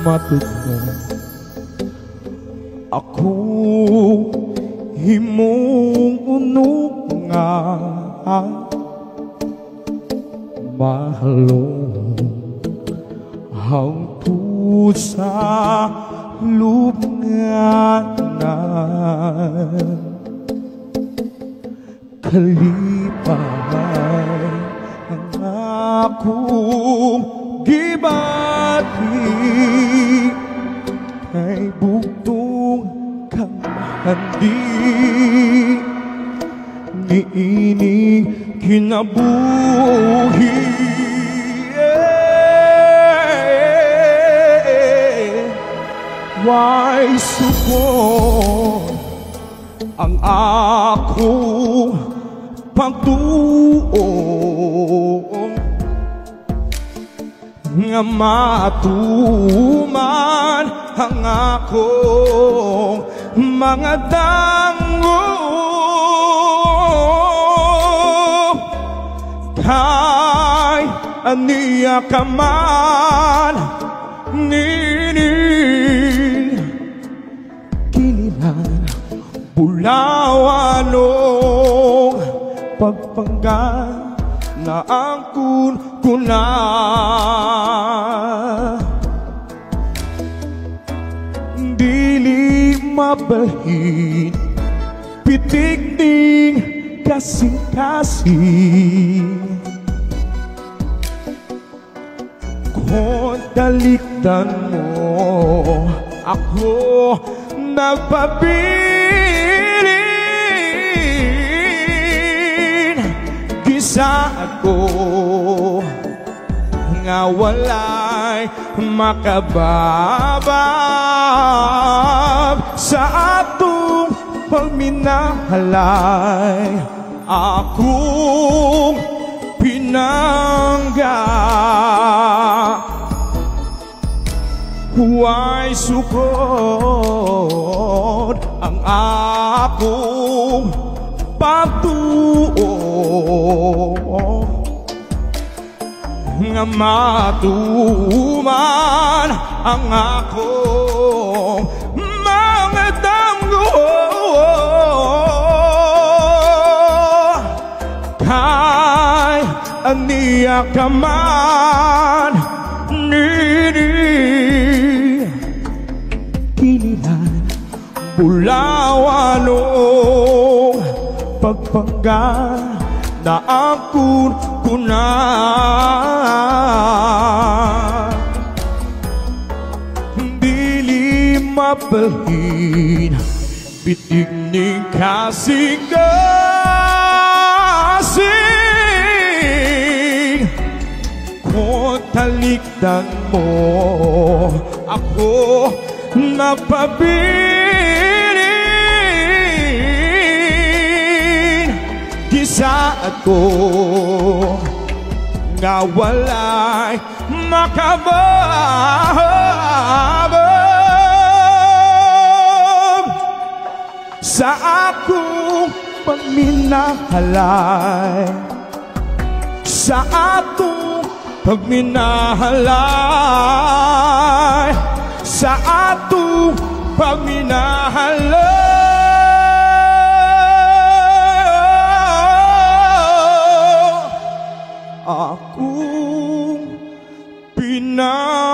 matutong ako himong unungan mahalong hangtod sa lubnganan kalipay ang akong gibati kay bugtong kang handi niini kinabuhi why sukon ang akong pagtuong nga matuman ang akong mga dango kay aniya ka man ninin kinilan bulawanong pagpanggan na ang kuna dili mabalhin pitik ning kasing-kasing kung dalikdan mo ako nagpabilin gisa ako nga walay makababab sa atong pagminahalay akong pinangga huwag sukod ang akong pagtuo nga matuman ang akong mga damgo kay aniya ka man nini kinilan bulawanong pagpanggan na akong kuna dili mabalhin bitig ning kasing-kasing kung talikdan mo ako napabilin gisa ako nga walay makababab sa akong pagminahalay sa atong pagminahalay sa atong pagminahalay akong na